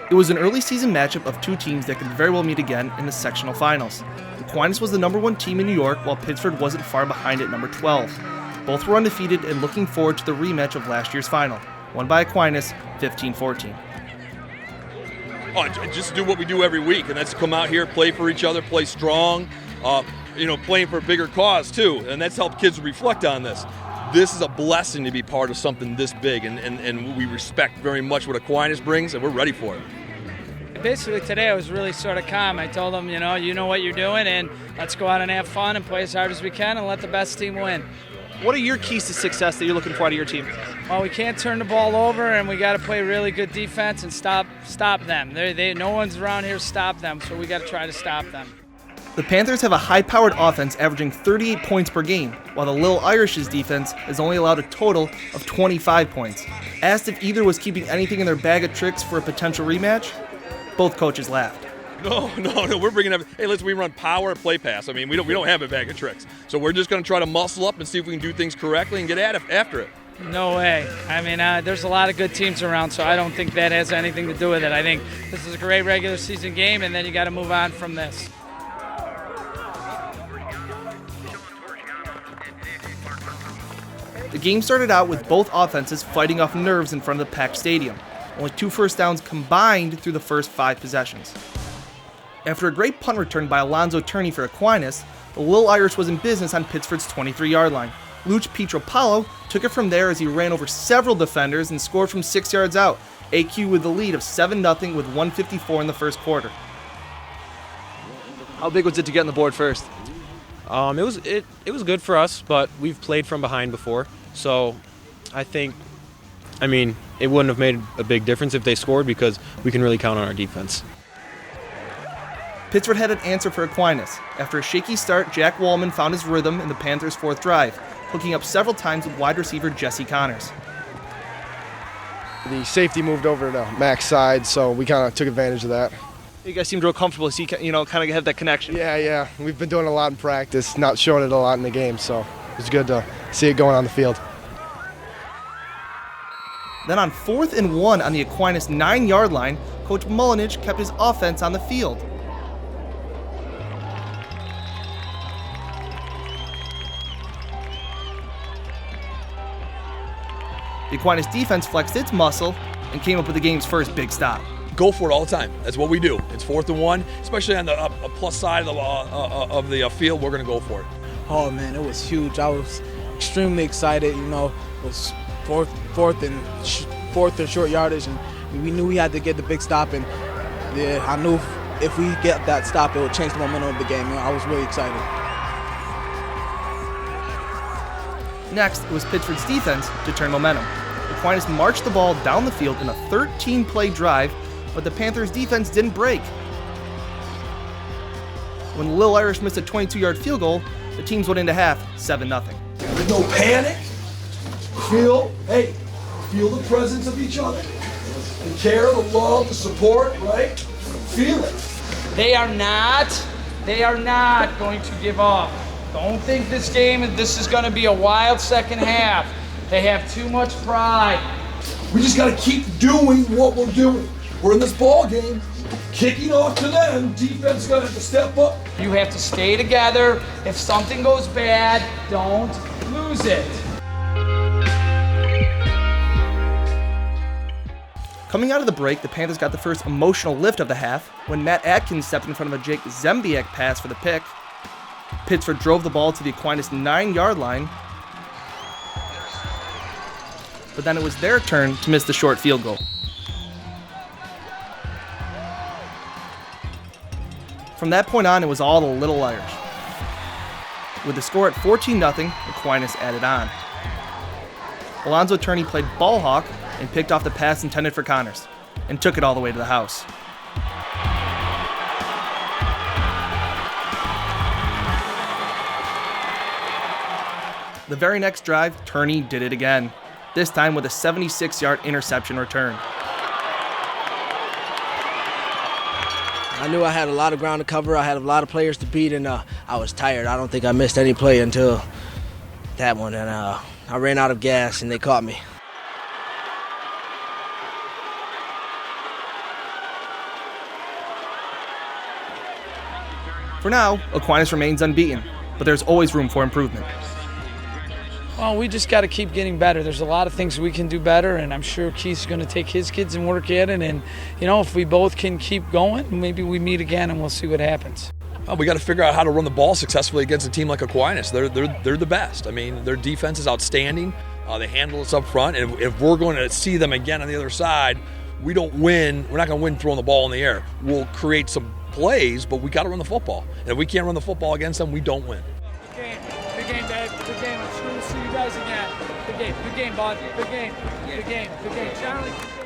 It was an early season matchup of two teams that could very well meet again in the sectional finals. Aquinas was the number 1 team in New York, while Pittsford wasn't far behind at number 12. Both were undefeated and looking forward to the rematch of last year's final, won by Aquinas 15-14. Oh, just do what we do every week, and that's come out here, play for each other, play strong, playing for a bigger cause too, and that's helped kids reflect on this. This is a blessing to be part of something this big, and we respect very much what Aquinas brings, and we're ready for it. Basically today I was really sort of calm. I told them, you know what you're doing, and let's go out and have fun and play as hard as we can and let the best team win. What are your keys to success that you're looking for out of your team? Well, we can't turn the ball over, and we got to play really good defense and stop them. No one's around here to stop them, so we got to try to stop them. The Panthers have a high-powered offense averaging 38 points per game, while the Little Irish's defense has only allowed a total of 25 points. Asked if either was keeping anything in their bag of tricks for a potential rematch, both coaches laughed. No, we're bringing up. Hey, we run power and play pass. I mean, we don't have a bag of tricks. So we're just going to try to muscle up and see if we can do things correctly and get after it. No way. I mean, there's a lot of good teams around, so I don't think that has anything to do with it. I think this is a great regular season game, and then you got to move on from this. The game started out with both offenses fighting off nerves in front of the packed stadium. Only 2 first downs combined through the first 5 possessions. After a great punt return by Alonzo Turney for Aquinas, the Little Irish was in business on Pittsford's 23-yard line. Luch Pietropalo took it from there as he ran over several defenders and scored from 6 yards out. AQ with the lead of 7-0 with 1:54 in the first quarter. How big was it to get on the board first? It was good for us, but we've played from behind before, so it wouldn't have made a big difference if they scored because we can really count on our defense. Pittsford had an answer for Aquinas. After a shaky start, Jack Wallman found his rhythm in the Panthers' 4th drive, hooking up several times with wide receiver Jesse Connors. The safety moved over to Mac's side, so we kind of took advantage of that. You guys seemed real comfortable to see, kind of have that connection. Yeah. We've been doing a lot in practice, not showing it a lot in the game, so it's good to see it going on the field. Then on 4th and 1 on the Aquinas 9-yard line, Coach Mullinich kept his offense on the field. The Aquinas defense flexed its muscle and came up with the game's first big stop. Go for it all the time. That's what we do. It's 4th and 1, especially on the plus side of the field. We're going to go for it. Oh man, it was huge. I was extremely excited. It was fourth and short yardage, and we knew we had to get the big stop. And I knew if we get that stop, it would change the momentum of the game. I was really excited. Next, it was Pittsford's defense to turn momentum. Aquinas marched the ball down the field in a 13-play drive, but the Panthers' defense didn't break. When the Little Irish missed a 22-yard field goal, the teams went into half 7-0. There's no panic. Feel the presence of each other. The care, the love, the support, right? Feel it. They are not going to give up. Don't think this is going to be a wild second half. They have too much pride. We just got to keep doing what we're doing. We're in this ball game, kicking off to them. Defense is going to have to step up. You have to stay together. If something goes bad, don't lose it. Coming out of the break, the Panthers got the first emotional lift of the half when Matt Atkins stepped in front of a Jake Zembiec pass for the pick. Pittsford drove the ball to the Aquinas 9-yard line, but then it was their turn to miss the short field goal. From that point on, it was all the Little Irish. With the score at 14-0, Aquinas added on. Alonzo Turney played ball hawk and picked off the pass intended for Connors, and took it all the way to the house. The very next drive, Turney did it again, this time with a 76-yard interception return. I knew I had a lot of ground to cover. I had a lot of players to beat, and I was tired. I don't think I missed any play until that one, and I ran out of gas, and they caught me. For now, Aquinas remains unbeaten, but there's always room for improvement. Well, we just got to keep getting better. There's a lot of things we can do better, and I'm sure Keith's going to take his kids and work at it. And, if we both can keep going, maybe we meet again and we'll see what happens. Well, we got to figure out how to run the ball successfully against a team like Aquinas. They're the best. I mean, their defense is outstanding. They handle us up front, and if we're going to see them again on the other side, we don't win. We're not going to win throwing the ball in the air. We'll create some plays, but we got to run the football. And if we can't run the football against them, we don't win. Good game, Dave. Good game. I'm sure we'll see you guys again. Good game, bud. Good game. Charlie.